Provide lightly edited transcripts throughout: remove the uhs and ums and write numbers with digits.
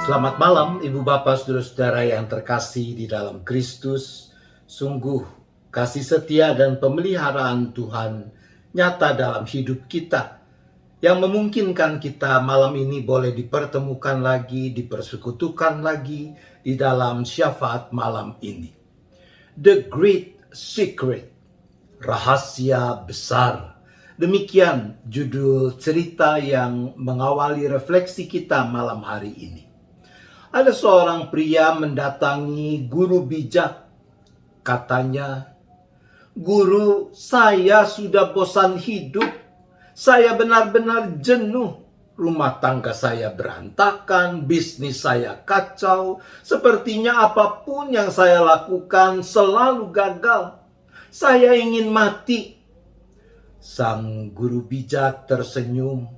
Selamat malam Ibu Bapak Saudara-saudara yang terkasih di dalam Kristus. Sungguh kasih setia dan pemeliharaan Tuhan nyata dalam hidup kita, yang memungkinkan kita malam ini boleh dipertemukan lagi, dipersekutukan lagi di dalam syafaat malam ini. The Great Secret, rahasia besar. Demikian judul cerita yang mengawali refleksi kita malam hari ini. Ada seorang pria mendatangi guru bijak. Katanya, "Guru, saya sudah bosan hidup. Saya benar-benar jenuh. Rumah tangga saya berantakan, bisnis saya kacau. Sepertinya apapun yang saya lakukan selalu gagal. Saya ingin mati." Sang guru bijak tersenyum.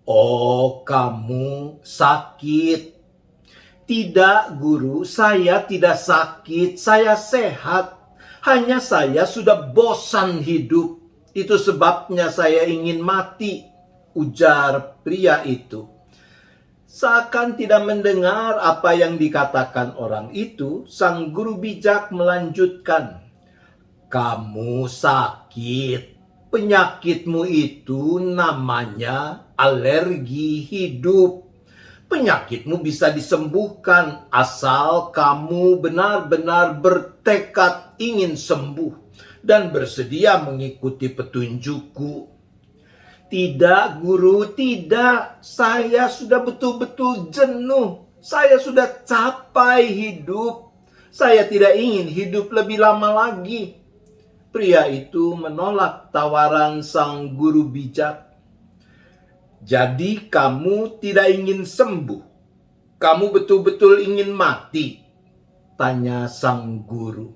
"Oh, kamu sakit." "Tidak, guru, saya tidak sakit, saya sehat. Hanya saya sudah bosan hidup. Itu sebabnya saya ingin mati," ujar pria itu. Seakan tidak mendengar apa yang dikatakan orang itu, sang guru bijak melanjutkan, "Kamu sakit. Penyakitmu itu namanya alergi hidup. Penyakitmu bisa disembuhkan asal kamu benar-benar bertekad ingin sembuh dan bersedia mengikuti petunjukku." "Tidak, guru, tidak. Saya sudah betul-betul jenuh. Saya sudah capai hidup. Saya tidak ingin hidup lebih lama lagi." Pria itu menolak tawaran sang guru bijak. "Jadi kamu tidak ingin sembuh? Kamu betul-betul ingin mati?" tanya sang guru.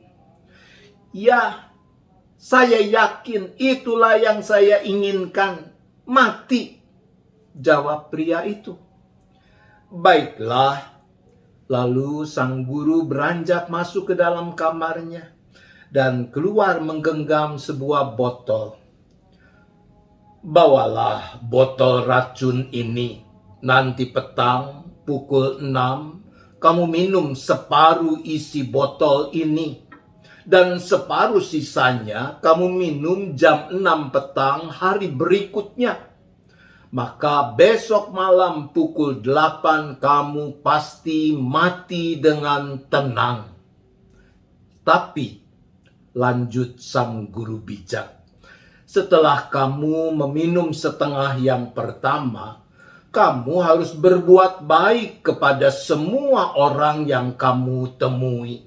"Ya, saya yakin itulah yang saya inginkan, mati," jawab pria itu. "Baiklah." Lalu sang guru beranjak masuk ke dalam kamarnya dan keluar menggenggam sebuah botol. "Bawalah botol racun ini. Nanti petang pukul 6 kamu minum separuh isi botol ini. Dan separuh sisanya kamu minum jam 6 petang hari berikutnya. Maka besok malam pukul 8 kamu pasti mati dengan tenang." "Tapi," lanjut sang guru bijak, "setelah kamu meminum setengah yang pertama, kamu harus berbuat baik kepada semua orang yang kamu temui.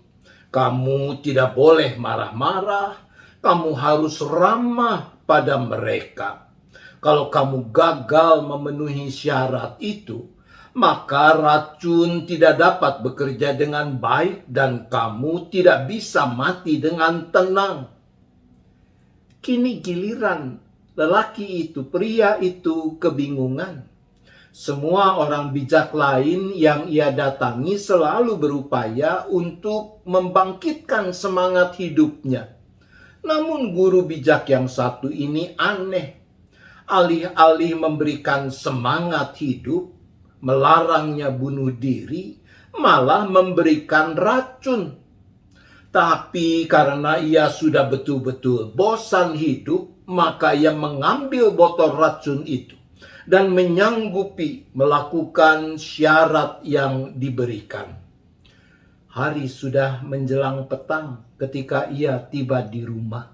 Kamu tidak boleh marah-marah, kamu harus ramah pada mereka. Kalau kamu gagal memenuhi syarat itu, maka racun tidak dapat bekerja dengan baik dan kamu tidak bisa mati dengan tenang." Kini giliran lelaki itu, pria itu kebingungan. Semua orang bijak lain yang ia datangi selalu berupaya untuk membangkitkan semangat hidupnya. Namun guru bijak yang satu ini aneh. Alih-alih memberikan semangat hidup, melarangnya bunuh diri, malah memberikan racun. Tapi karena ia sudah betul-betul bosan hidup, maka ia mengambil botol racun itu dan menyanggupi melakukan syarat yang diberikan. Hari sudah menjelang petang ketika ia tiba di rumah.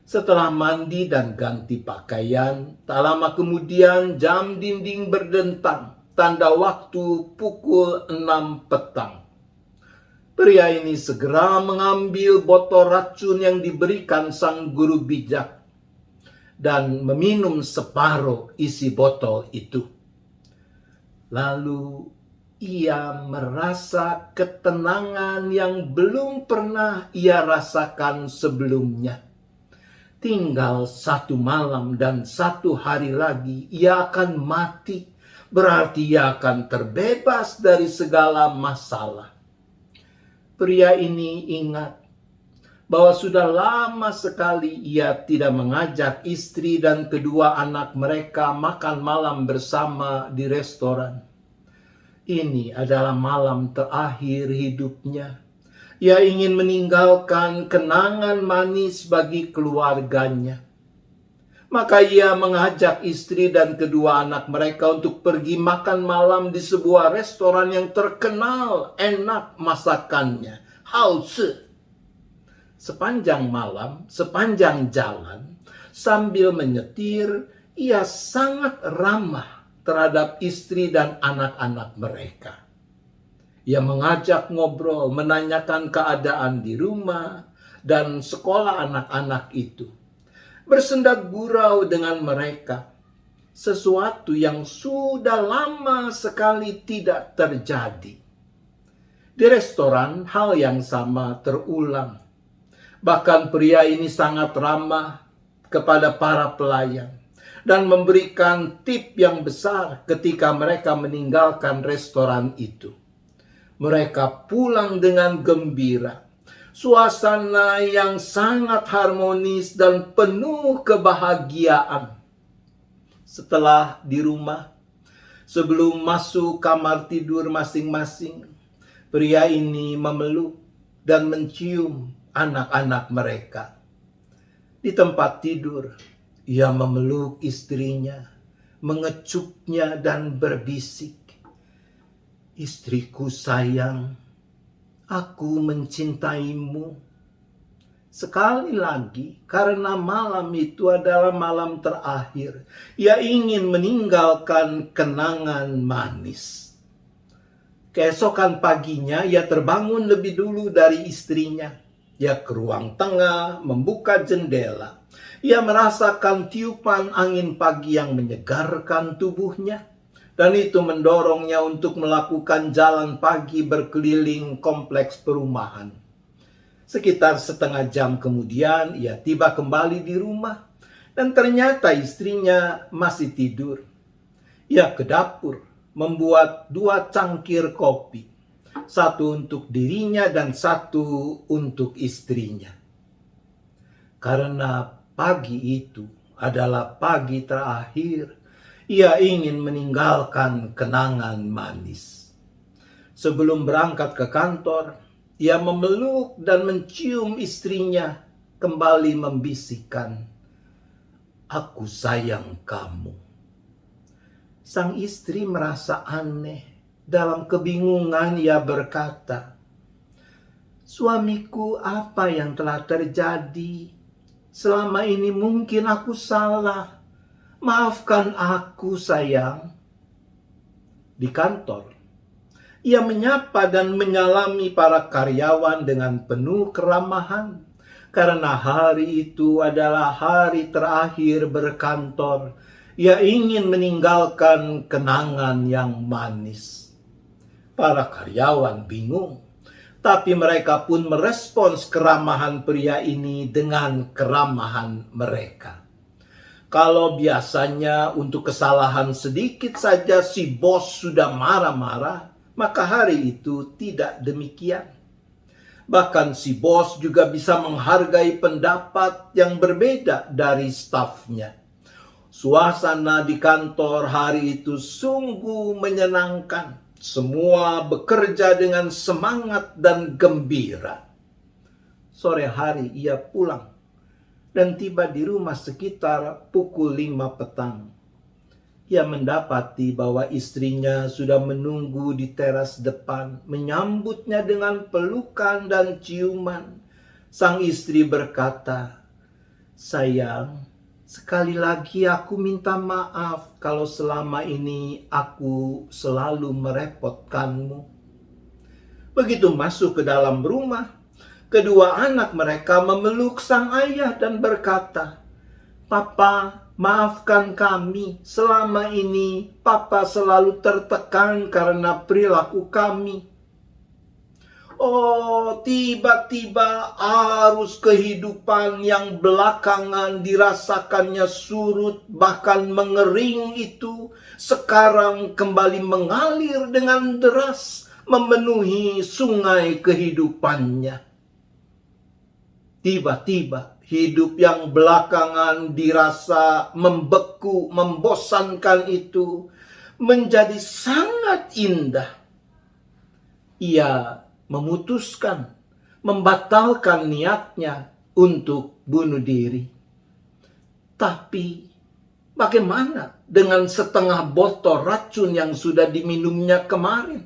Setelah mandi dan ganti pakaian, tak lama kemudian jam dinding berdentang, tanda waktu pukul 6 petang. Pria ini segera mengambil botol racun yang diberikan sang guru bijak dan meminum separuh isi botol itu. Lalu ia merasa ketenangan yang belum pernah ia rasakan sebelumnya. Tinggal 1 malam dan 1 hari lagi ia akan mati. Berarti ia akan terbebas dari segala masalah. Pria ini ingat bahwa sudah lama sekali ia tidak mengajak istri dan kedua anak mereka makan malam bersama di restoran. Ini adalah malam terakhir hidupnya. Ia ingin meninggalkan kenangan manis bagi keluarganya. Maka ia mengajak istri dan kedua anak mereka untuk pergi makan malam di sebuah restoran yang terkenal enak masakannya, Hause. Sepanjang malam, sepanjang jalan, sambil menyetir, ia sangat ramah terhadap istri dan anak-anak mereka. Ia mengajak ngobrol, menanyakan keadaan di rumah dan sekolah anak-anak itu. Bersendak gurau dengan mereka, sesuatu yang sudah lama sekali tidak terjadi. Di restoran, hal yang sama terulang. Bahkan pria ini sangat ramah kepada para pelayan dan memberikan tip yang besar ketika mereka meninggalkan restoran itu. Mereka pulang dengan gembira. Suasana yang sangat harmonis dan penuh kebahagiaan. Setelah di rumah, sebelum masuk kamar tidur masing-masing, pria ini memeluk dan mencium anak-anak mereka. Di tempat tidur, ia memeluk istrinya, mengecupnya dan berbisik, "Istriku sayang, aku mencintaimu." Sekali lagi, karena malam itu adalah malam terakhir, ia ingin meninggalkan kenangan manis. Keesokan paginya, ia terbangun lebih dulu dari istrinya. Ia ke ruang tengah, membuka jendela. Ia merasakan tiupan angin pagi yang menyegarkan tubuhnya. Dan itu mendorongnya untuk melakukan jalan pagi berkeliling kompleks perumahan. Sekitar setengah jam kemudian, ia tiba kembali di rumah. Dan ternyata istrinya masih tidur. Ia ke dapur, membuat 2 cangkir kopi. Satu untuk dirinya dan satu untuk istrinya. Karena pagi itu adalah pagi terakhir, ia ingin meninggalkan kenangan manis. Sebelum berangkat ke kantor, ia memeluk dan mencium istrinya, kembali membisikkan, "Aku sayang kamu." Sang istri merasa aneh. Dalam kebingungan ia berkata, "Suamiku, apa yang telah terjadi? Selama ini mungkin aku salah. Maafkan aku, sayang." Di kantor, ia menyapa dan menyalami para karyawan dengan penuh keramahan. Karena hari itu adalah hari terakhir berkantor, ia ingin meninggalkan kenangan yang manis. Para karyawan bingung, tapi mereka pun merespons keramahan pria ini dengan keramahan mereka. Kalau biasanya untuk kesalahan sedikit saja si bos sudah marah-marah, maka hari itu tidak demikian. Bahkan si bos juga bisa menghargai pendapat yang berbeda dari stafnya. Suasana di kantor hari itu sungguh menyenangkan. Semua bekerja dengan semangat dan gembira. Sore hari ia pulang dan tiba di rumah sekitar pukul 5 petang. Ia mendapati bahwa istrinya sudah menunggu di teras depan, menyambutnya dengan pelukan dan ciuman. Sang istri berkata, "Sayang, sekali lagi aku minta maaf kalau selama ini aku selalu merepotkanmu." Begitu masuk ke dalam rumah, kedua anak mereka memeluk sang ayah dan berkata, "Papa, maafkan kami. Selama ini Papa selalu tertekan karena perilaku kami." Oh, tiba-tiba arus kehidupan yang belakangan dirasakannya surut, bahkan mengering itu, sekarang kembali mengalir dengan deras, memenuhi sungai kehidupannya. Tiba-tiba, hidup yang belakangan dirasa membeku, membosankan itu, menjadi sangat indah. ia memutuskan, membatalkan niatnya untuk bunuh diri. Tapi bagaimana dengan setengah botol racun yang sudah diminumnya kemarin?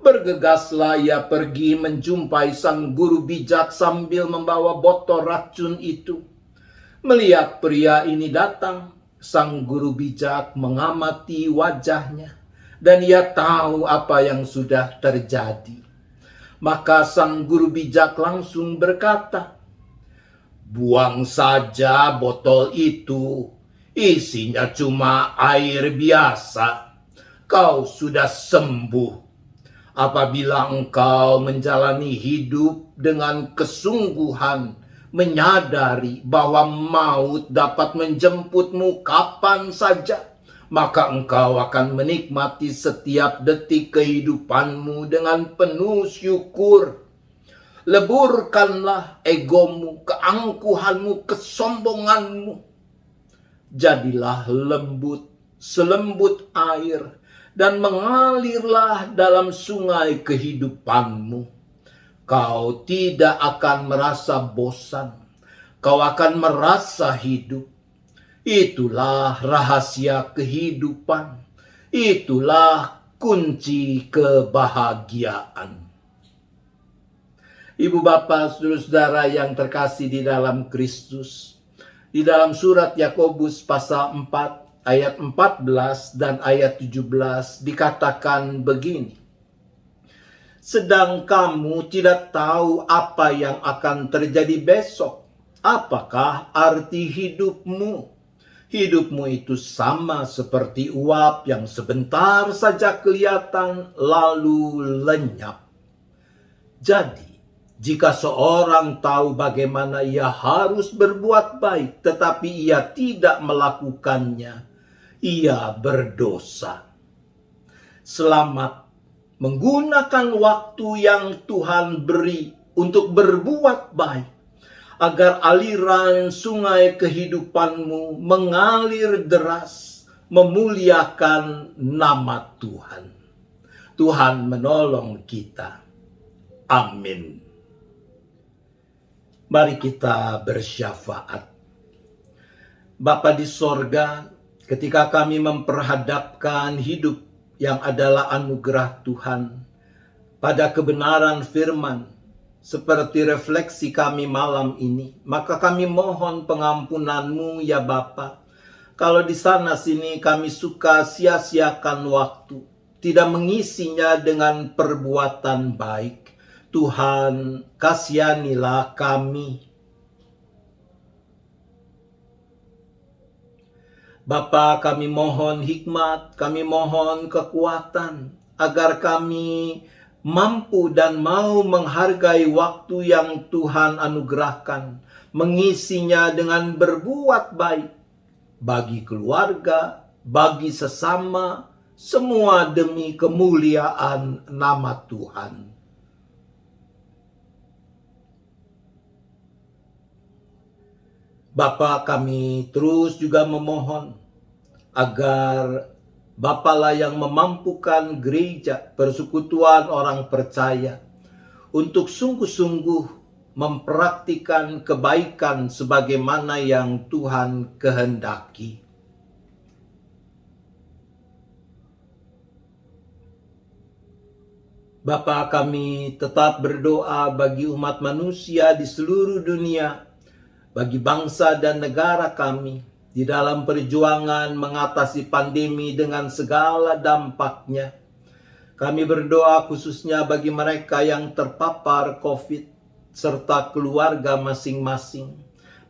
Bergegaslah ia pergi menjumpai sang guru bijak sambil membawa botol racun itu. Melihat pria ini datang, sang guru bijak mengamati wajahnya, dan ia tahu apa yang sudah terjadi. Maka sang guru bijak langsung berkata, "Buang saja botol itu, isinya cuma air biasa. Kau sudah sembuh. Apabila engkau menjalani hidup dengan kesungguhan, menyadari bahwa maut dapat menjemputmu kapan saja, maka engkau akan menikmati setiap detik kehidupanmu dengan penuh syukur. Leburkanlah egomu, keangkuhanmu, kesombonganmu. Jadilah lembut, selembut air, dan mengalirlah dalam sungai kehidupanmu. Kau tidak akan merasa bosan, kau akan merasa hidup. Itulah rahasia kehidupan, itulah kunci kebahagiaan." Ibu bapak, saudara-saudara yang terkasih di dalam Kristus, di dalam surat Yakobus pasal 4 ayat 14 dan ayat 17 dikatakan begini, "Sedang kamu tidak tahu apa yang akan terjadi besok. Apakah arti hidupmu? Hidupmu itu sama seperti uap yang sebentar saja kelihatan lalu lenyap. Jadi, jika seorang tahu bagaimana ia harus berbuat baik, tetapi ia tidak melakukannya, ia berdosa. Selamat menggunakan waktu yang Tuhan beri untuk berbuat baik, agar aliran sungai kehidupanmu mengalir deras, memuliakan nama Tuhan." Tuhan menolong kita. Amin. Mari kita bersyafaat. Bapa di sorga, ketika kami memperhadapkan hidup yang adalah anugerah Tuhan pada kebenaran firman, seperti refleksi kami malam ini, maka kami mohon pengampunan-Mu ya Bapa. Kalau di sana sini kami suka sia-siakan waktu, tidak mengisinya dengan perbuatan baik, Tuhan, kasihanilah kami. Bapa, kami mohon hikmat, kami mohon kekuatan, agar kami mampu dan mau menghargai waktu yang Tuhan anugerahkan, mengisinya dengan berbuat baik, bagi keluarga, bagi sesama, semua demi kemuliaan nama Tuhan. Bapa, kami terus juga memohon agar Bapalah yang memampukan gereja, persekutuan orang percaya, untuk sungguh-sungguh mempraktikkan kebaikan sebagaimana yang Tuhan kehendaki. Bapa, kami tetap berdoa bagi umat manusia di seluruh dunia, bagi bangsa dan negara kami, di dalam perjuangan mengatasi pandemi dengan segala dampaknya. Kami berdoa khususnya bagi mereka yang terpapar COVID, serta keluarga masing-masing,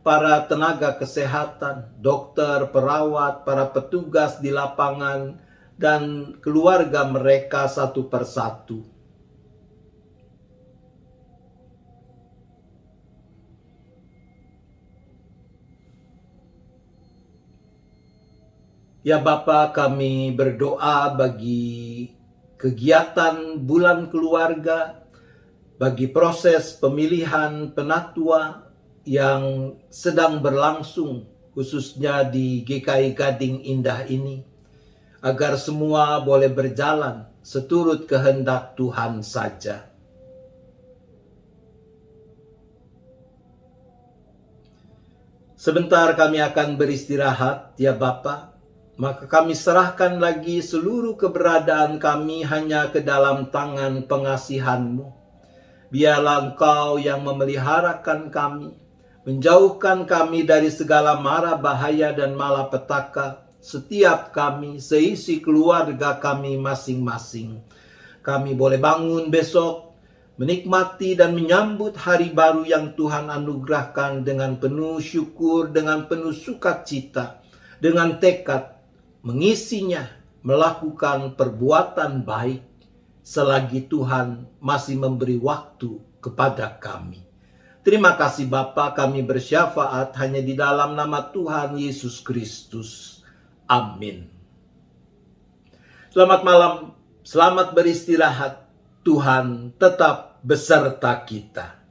para tenaga kesehatan, dokter, perawat, para petugas di lapangan, dan keluarga mereka satu persatu. Ya Bapa, kami berdoa bagi kegiatan bulan keluarga, bagi proses pemilihan penatua yang sedang berlangsung, khususnya di GKI Gading Indah ini, agar semua boleh berjalan seturut kehendak Tuhan saja. Sebentar kami akan beristirahat, ya Bapa. Maka kami serahkan lagi seluruh keberadaan kami hanya ke dalam tangan pengasihan-Mu. Biarlah Engkau yang memeliharakan kami, menjauhkan kami dari segala mara bahaya dan malapetaka, setiap kami, seisi keluarga kami masing-masing. Kami boleh bangun besok, menikmati dan menyambut hari baru yang Tuhan anugerahkan dengan penuh syukur, dengan penuh sukacita, dengan tekad mengisinya, melakukan perbuatan baik selagi Tuhan masih memberi waktu kepada kami. Terima kasih Bapa, kami bersyafaat hanya di dalam nama Tuhan Yesus Kristus. Amin. Selamat malam, selamat beristirahat. Tuhan tetap beserta kita.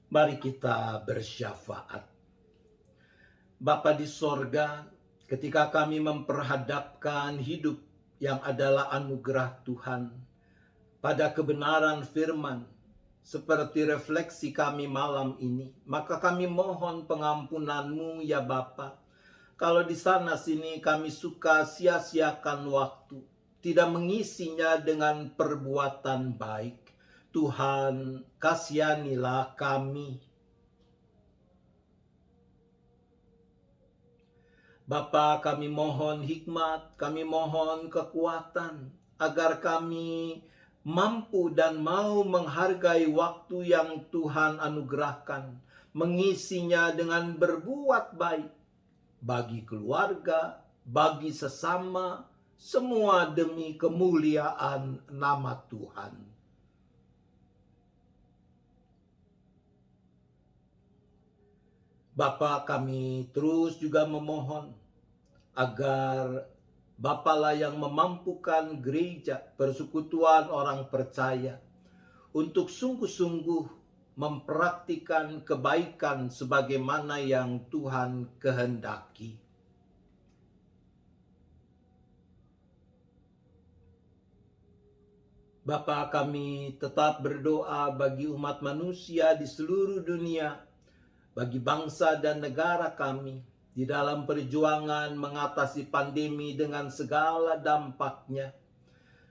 Mari kita bersyafaat. Bapa di sorga, ketika kami memperhadapkan hidup yang adalah anugerah Tuhan pada kebenaran firman, seperti refleksi kami malam ini, maka kami mohon pengampunan-Mu ya Bapa. Kalau di sana sini kami suka sia-siakan waktu, tidak mengisinya dengan perbuatan baik, Tuhan, kasihanilah kami. Bapa, kami mohon hikmat, kami mohon kekuatan, agar kami mampu dan mau menghargai waktu yang Tuhan anugerahkan, mengisinya dengan berbuat baik, bagi keluarga, bagi sesama, semua demi kemuliaan nama Tuhan. Bapa, kami terus juga memohon agar Bapa lah yang memampukan gereja, persekutuan orang percaya, untuk sungguh-sungguh mempraktikkan kebaikan sebagaimana yang Tuhan kehendaki. Bapa, kami tetap berdoa bagi umat manusia di seluruh dunia, bagi bangsa dan negara kami, di dalam perjuangan mengatasi pandemi dengan segala dampaknya.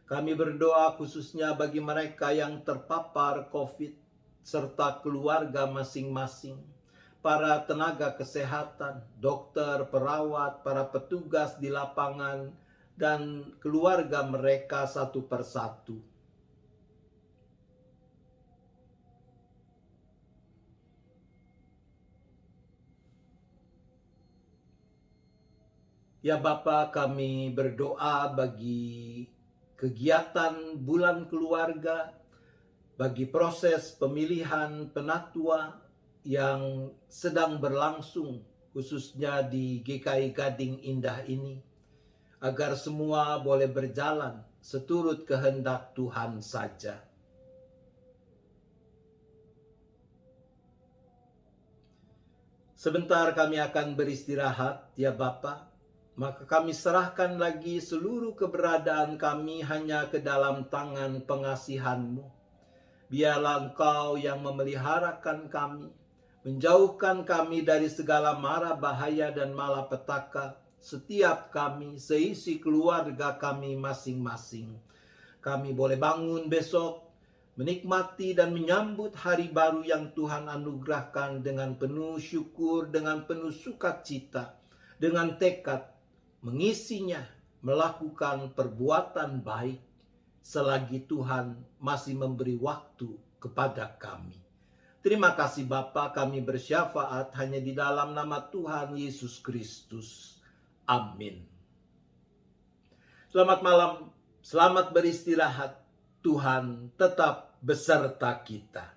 Kami berdoa khususnya bagi mereka yang terpapar COVID, serta keluarga masing-masing, para tenaga kesehatan, dokter, perawat, para petugas di lapangan, dan keluarga mereka satu persatu. Ya Bapa, kami berdoa bagi kegiatan bulan keluarga, bagi proses pemilihan penatua yang sedang berlangsung, khususnya di GKI Gading Indah ini, agar semua boleh berjalan seturut kehendak Tuhan saja. Sebentar kami akan beristirahat, ya Bapa. Maka kami serahkan lagi seluruh keberadaan kami hanya ke dalam tangan pengasihan-Mu. Biarlah Engkau yang memeliharakan kami, menjauhkan kami dari segala mara bahaya dan malapetaka, setiap kami, seisi keluarga kami masing-masing. Kami boleh bangun besok, menikmati dan menyambut hari baru yang Tuhan anugerahkan dengan penuh syukur, dengan penuh sukacita, dengan tekad mengisinya, melakukan perbuatan baik selagi Tuhan masih memberi waktu kepada kami. Terima kasih Bapa, kami bersyafaat hanya di dalam nama Tuhan Yesus Kristus. Amin. Selamat malam, selamat beristirahat. Tuhan tetap beserta kita.